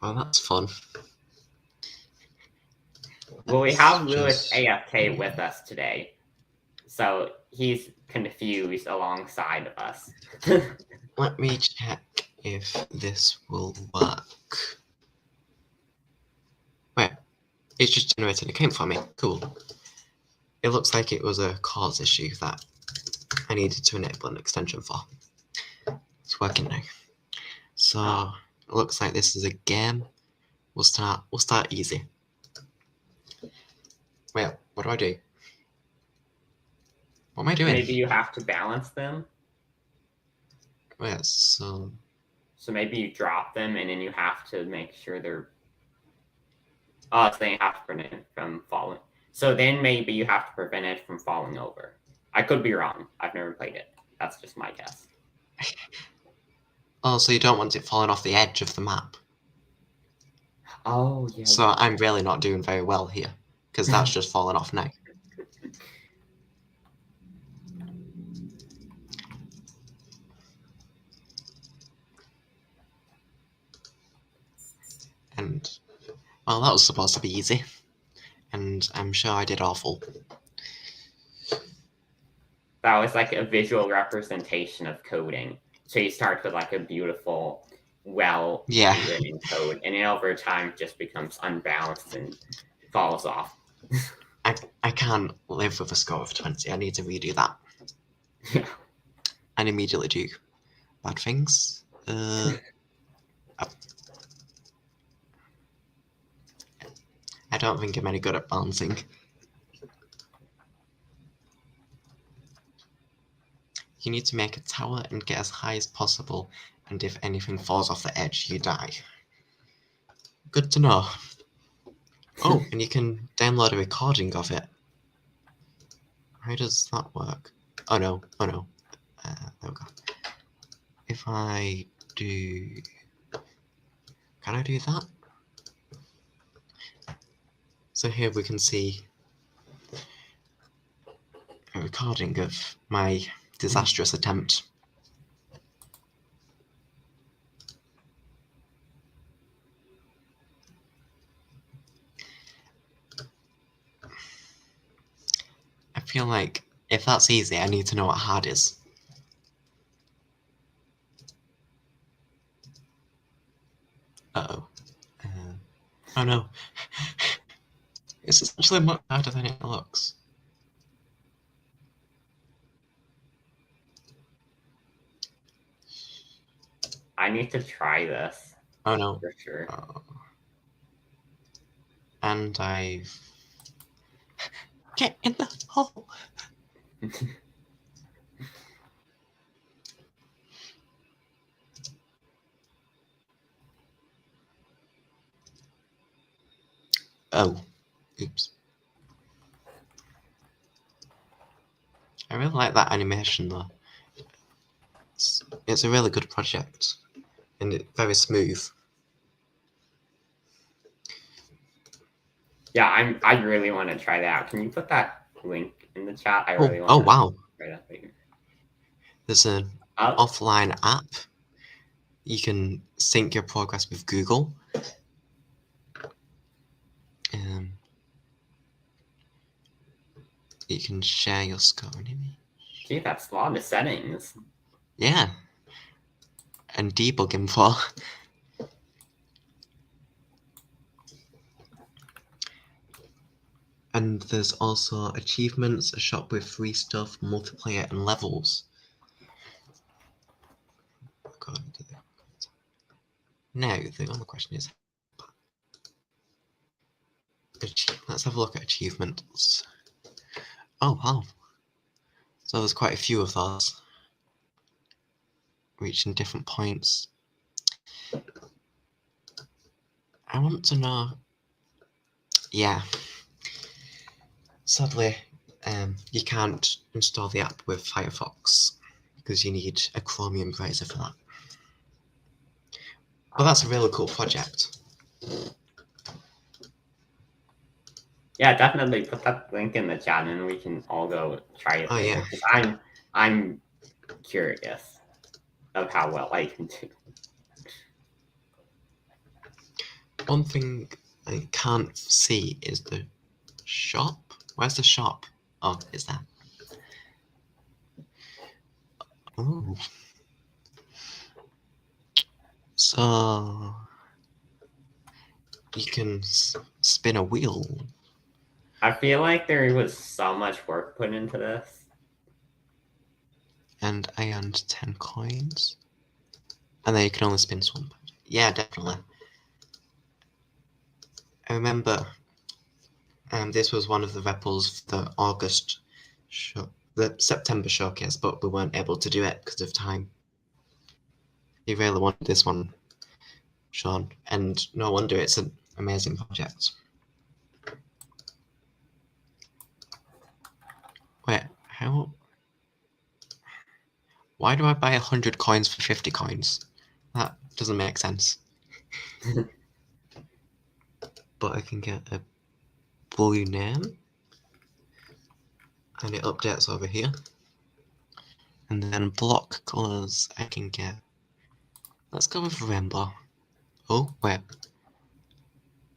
Well, that's fun. Well, we have Lewis AFK with us today, so he's confused alongside of us. Let me check if this will work. Wait, it's just generated an account for me. Cool. It looks like it was a cause issue that I needed to enable an extension for. It's working now. So it looks like this is a game. We'll start easy. Wait, what do I do? What am I doing? Maybe you have to balance them. Wait, so maybe you drop them and then you have to make sure they're, so then you have to prevent it from falling. So then maybe you have to prevent it from falling over. I could be wrong. I've never played it. That's just my guess. Oh, so you don't want it falling off the edge of the map. Oh, yeah. So I'm really not doing very well here, because that's just fallen off now. And, well, that was supposed to be easy. And I'm sure I did awful. That was like a visual representation of coding. So you start with like a beautiful, well-written code, and then over time just becomes unbalanced and falls off. I can't live with a score of 20. I need to redo that. Yeah. And immediately do bad things. I don't think I'm any good at balancing. You need to make a tower and get as high as possible, and if anything falls off the edge, you die. Good to know. Oh, and you can download a recording of it. How does that work? Oh no, oh no. There we go. If I do... Can I do that? So here we can see a recording of my disastrous attempt. I feel like if that's easy, I need to know what hard is. Uh-oh. Oh no. It's essentially much harder than it looks. I need to try this. Oh no. For sure. Oh. And I've... Get in the hole! Oh. Oops. I really like that animation though. It's a really good project, and it's very smooth. Yeah, I really want to try that out. Can you put that link in the chat? I Oh, really want oh to wow! try that later. There's an offline app. You can sync your progress with Google. You can share your score and image. Gee, that's a lot of settings. Yeah. And debug info. And there's also achievements, a shop with free stuff, multiplayer, and levels. Now, the only question is, let's have a look at achievements. Oh, wow. So there's quite a few of those. Reaching different points. I want to know... Yeah. Sadly, you can't install the app with Firefox because you need a Chromium browser for that. But that's a really cool project. Yeah, definitely put that link in the chat and we can all go try it later. Yeah. I'm curious of how well I can do. One thing I can't see is the shop. Where's the shop? Oh, it's there. Oh. So you can spin a wheel. I feel like there was so much work put into this. And I earned 10 coins. And then you can only spin one. Yeah, definitely. I remember this was one of the repls for the September showcase, but we weren't able to do it because of time. You really wanted this one, Sean, and no wonder it's an amazing project. Wait, how? Why do I buy 100 coins for 50 coins? That doesn't make sense. But I can get a blue name, and it updates over here. And then block colors, I can get. Let's go with rainbow. Oh, wait.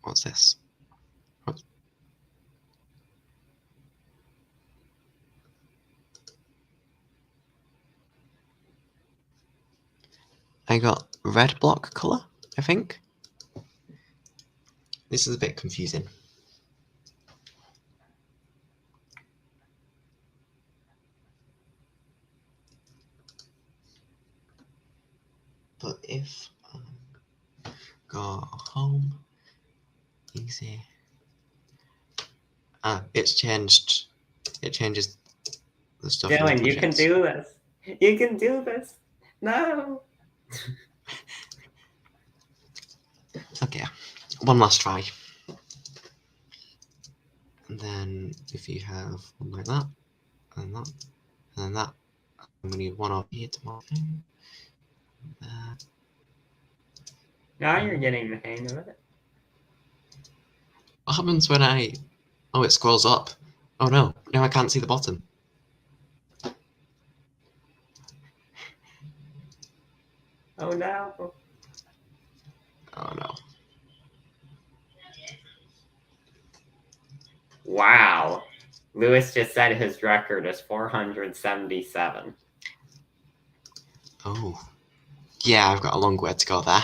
What's this? I got red block color, I think. This is a bit confusing. But if I go home, easy. It's changed. It changes the stuff. Dylan, you can do this. You can do this. No. Okay, one last try. And then if you have one like that, and that, and then that, and we need one over here to mark in. Now you're getting the hang of it. What happens when I... Oh, it scrolls up. Oh no, now I can't see the bottom. Oh no. Oh no. Wow. Lewis just said his record is 477. Oh. Yeah, I've got a long way to go there.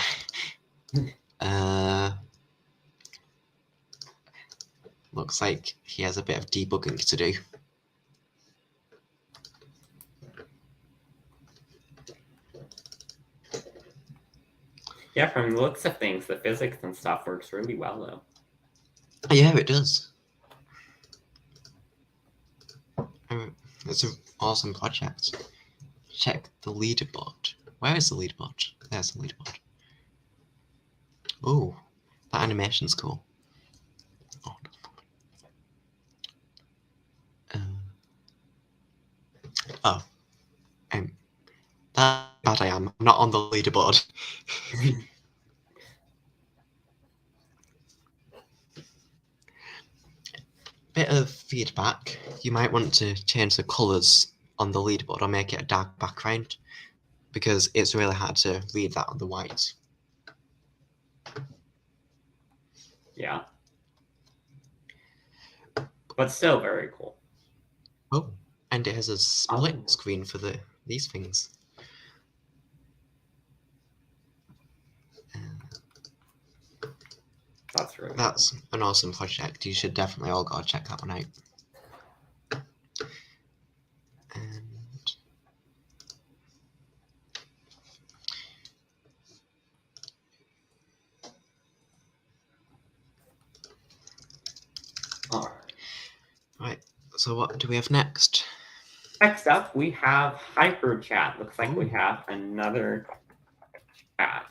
Looks like he has a bit of debugging to do. Yeah, from the looks of things, the physics and stuff works really well, though. Yeah, it does. It's an awesome project. Check the leaderboard. Where is the leaderboard? There's the leaderboard. Oh, that animation's cool. Oh. Oh, that's how bad I am. I'm not on the leaderboard. Bit of feedback. You might want to change the colours on the leaderboard or make it a dark background, because it's really hard to read that on the white. Yeah. But still very cool. Oh, and it has a split Oh. screen for these things. That's really That's an awesome project. You should definitely all go check that one out. And cool. All right, so what do we have next? Next up, we have Hyper Chat. Looks like we have another chat.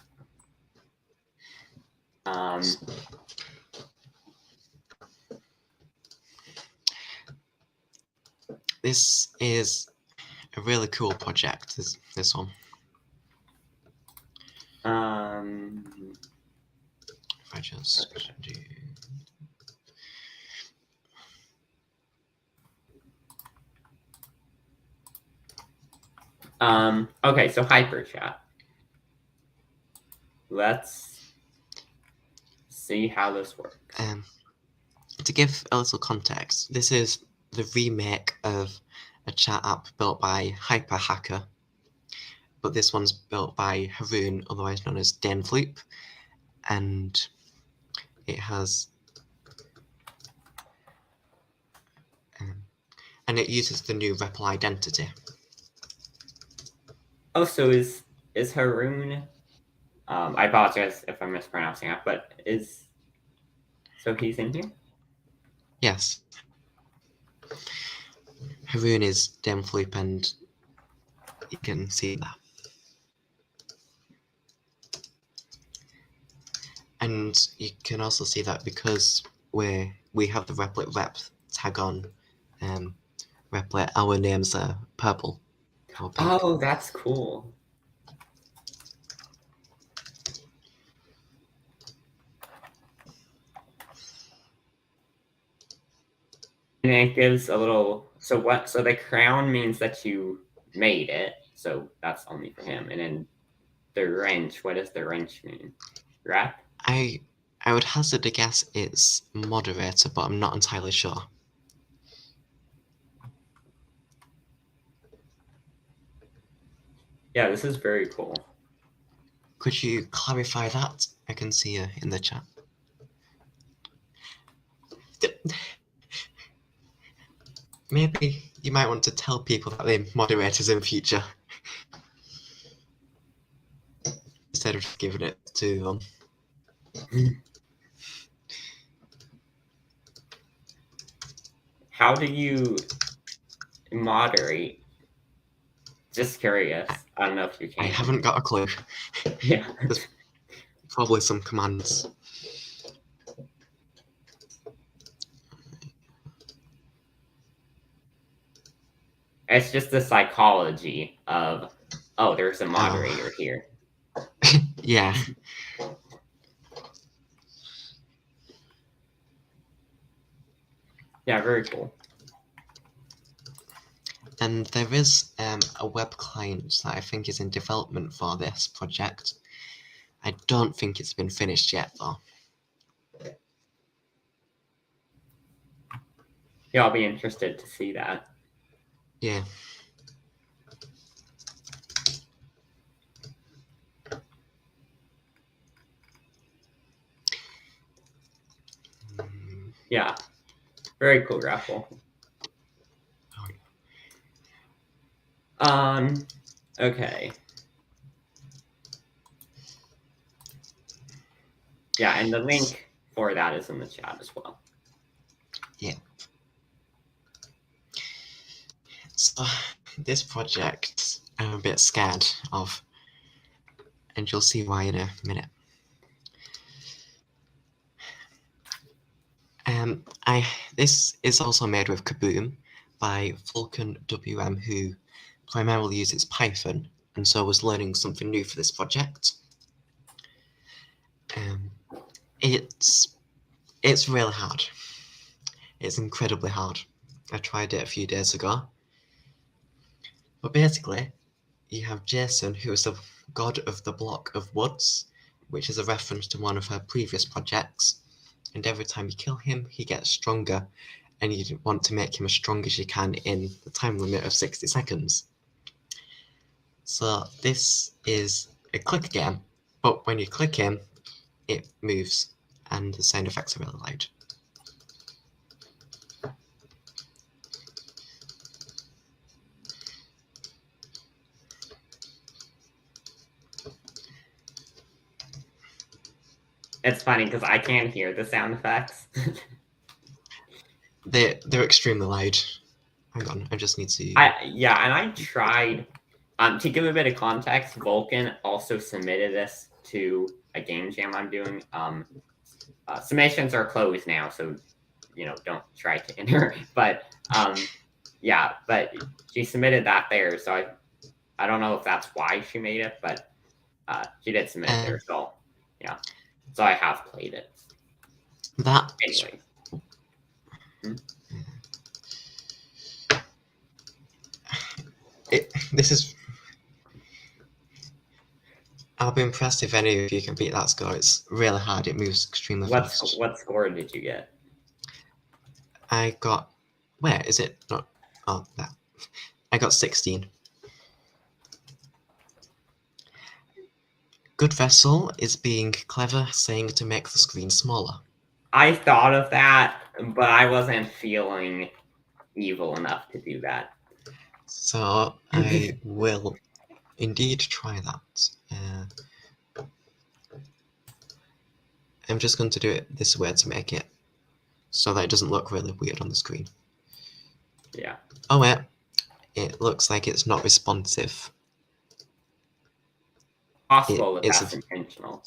This is a really cool project, this one. If I just do... Okay, so Hyper Chat. Let's see how this works. To give a little context, this is the remake of a chat app built by Hyper Hacker, but this one's built by Haroon, otherwise known as DillonB07, and it has and it uses the new REPL identity. Oh, so is Haroon? I apologize if I'm mispronouncing it, but so he's in here? Yes. Haroon is DillonB07, and you can see that. And you can also see that because we have the Replit rep tag on Replit, our names are purple. Or pink. Oh, that's cool. And it gives a little. So what? So the crown means that you made it. So that's only for him. And then the wrench. What does the wrench mean? Rep? I would hazard a guess it's moderator, but I'm not entirely sure. Yeah, this is very cool. Could you clarify that? I can see you in the chat. Maybe you might want to tell people that they're moderators in future, instead of just giving it to them. How do you moderate? Just curious. I don't know if you can. I haven't got a clue. Yeah. There's probably some commands. It's just the psychology of, oh, there's a moderator here. Yeah. Yeah, very cool. And there is a web client that I think is in development for this project. I don't think it's been finished yet, though. Yeah, I'll be interested to see that. Yeah. Yeah. Very cool graphical. Okay. Yeah, and the link for that is in the chat as well. Yeah. So this project I'm a bit scared of, and you'll see why in a minute. This is also made with Kaboom, by Vulcan WM, who primarily uses Python, and so was learning something new for this project. It's really hard. It's incredibly hard. I tried it a few days ago. But basically, you have Jason, who is the god of the block of woods, which is a reference to one of her previous projects. And every time you kill him, he gets stronger, and you want to make him as strong as you can in the time limit of 60 seconds. So this is a click game, but when you click him, it moves, and the sound effects are really loud. It's funny because I can't hear the sound effects. They're extremely loud. Hang on, I just need to... And I tried... to give a bit of context, Vulcan also submitted this to a game jam I'm doing. Submissions are closed now, so, don't try to enter. But, but she submitted that there, so I don't know if that's why she made it, but she did submit it there, so, yeah. So I have played it. That... Anyway. This is... I'll be impressed if any of you can beat that score. It's really hard. It moves extremely fast. What score did you get? I got... Where is it? Not... Oh, that. I got 16. Good Vessel is being clever, saying to make the screen smaller. I thought of that, but I wasn't feeling evil enough to do that. So I will indeed try that. I'm just going to do it this way to make it so that it doesn't look really weird on the screen. Yeah. Oh wait, it looks like it's not responsive. Possible that that's intentional.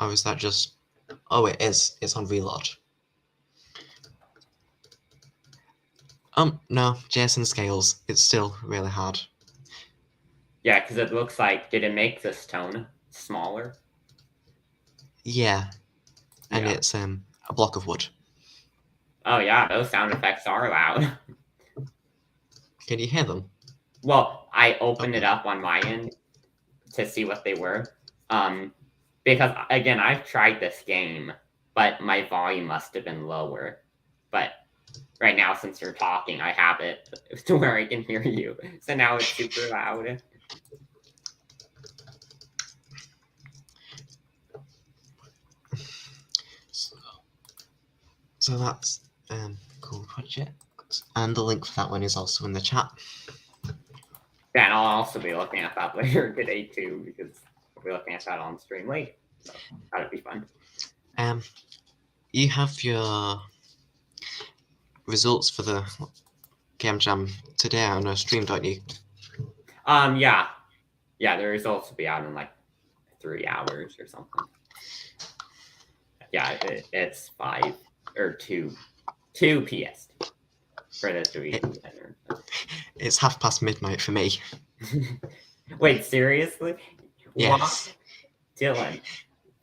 Or is that just... Oh, it is. It's on reload. No, Jason scales. It's still really hard. Yeah, because it looks like... Did it make this tone smaller? Yeah. And it's a block of wood. Oh yeah, those sound effects are loud. Can you hear them? Well, I opened it up on my end to see what they were. Because, again, I've tried this game, but my volume must have been lower. But right now, since you're talking, I have it to where I can hear you. So now it's super loud. So that's cool project. And the link for that one is also in the chat. Yeah, and I'll also be looking at that later today, too, because I'll be looking at that on stream late. So that'd be fun. You have your results for the Game Jam today on a stream, don't you? Yeah. Yeah, the results will be out in like 3 hours or something. Yeah, it's 5 or 2 PST for this week. It's midnight for me. Wait, seriously? Yes. Dylan,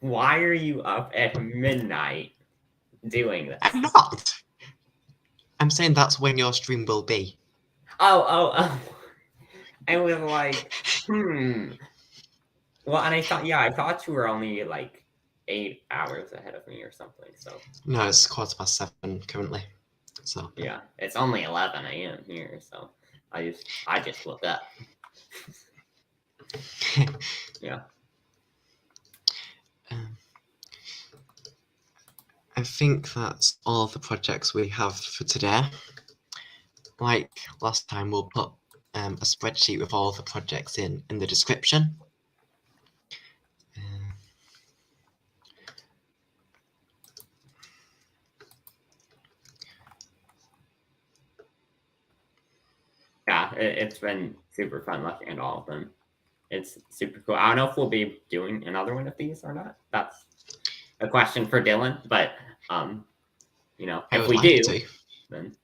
why are you up at midnight doing this? I'm not. I'm saying that's when your stream will be. Oh. I was like, Well, and I thought you were only like 8 hours ahead of me or something. So no, it's 7:15 currently. So yeah, it's only 11 a.m. here. So I just woke up. Yeah. I think that's all the projects we have for today. Like last time, we'll put a spreadsheet with all the projects in the description. Yeah, it's been super fun looking at all of them. It's super cool. I don't know if we'll be doing another one of these or not. That's a question for Dylan, but if we do, then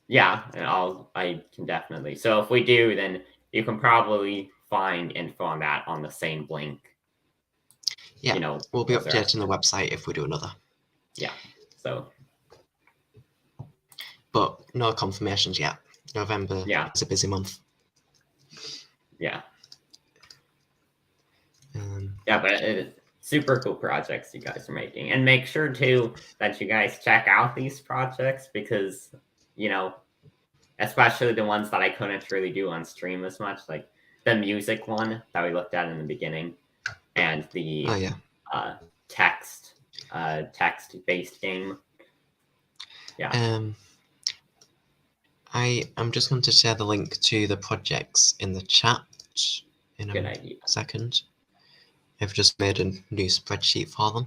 Yeah, and I can definitely. So if we do, then you can probably find info on that on the same link. Yeah, You know, we'll be those are updating the website if we do another. Yeah. So But no confirmations yet. November yeah, is a busy month. yeah, Um, yeah. But super cool projects you guys are making, and make sure too that you guys check out these projects because you know, especially the ones that I couldn't really do on stream as much, like the music one that we looked at in the beginning, and the oh yeah. text based game. Yeah. I am just going to share the link to the projects in the chat in Good a idea. second. I've just made a new spreadsheet for them.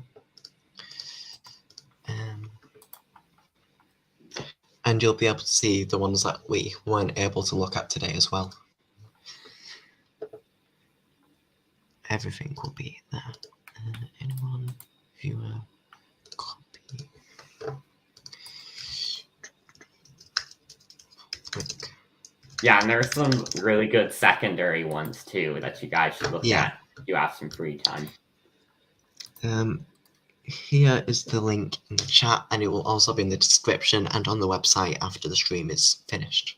And you'll be able to see the ones that we weren't able to look at today as well. Everything will be there. Anyone, viewer, copy, click. Yeah, and there's some really good secondary ones too that you guys should look at if you have some free time. Here is the link in the chat, and it will also be in the description and on the website after the stream is finished.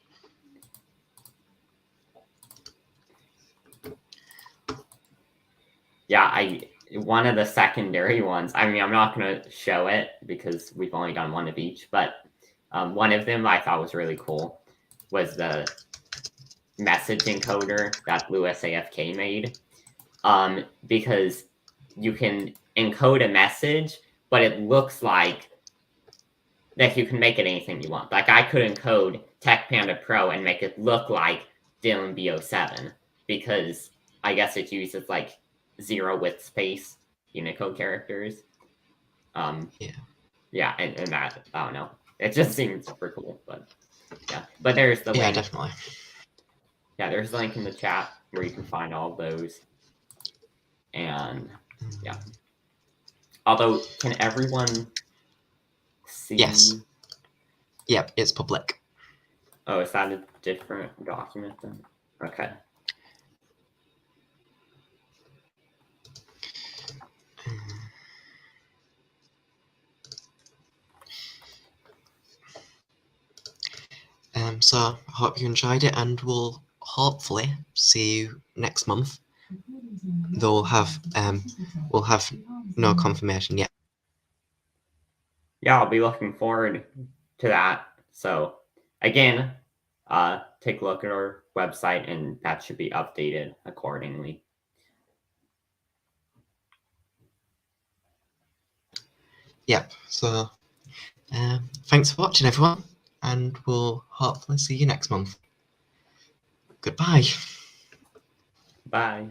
Yeah, one of the secondary ones. I mean, I'm not going to show it because we've only done one of each, but one of them I thought was really cool was the message encoder that Lewis AFK made. Because you can encode a message, but it looks like that you can make it anything you want. Like I could encode TechPandaPro and make it look like DillonB07 because I guess it uses like 0 with space Unicode characters. Yeah, and that I don't know. It just seems super cool, but yeah. But there's the link. Yeah, definitely. Yeah, there's a link in the chat where you can find all of those. And yeah. Although, can everyone see? Yes. Yep, it's public. Oh, is that a different document then? Okay. So I hope you enjoyed it, and we'll hopefully see you next month. Though we'll have no confirmation yet. Yeah, I'll be looking forward to that. So again, take a look at our website, and that should be updated accordingly. Yep. So thanks for watching, everyone, and we'll hopefully see you next month. Goodbye. Bye.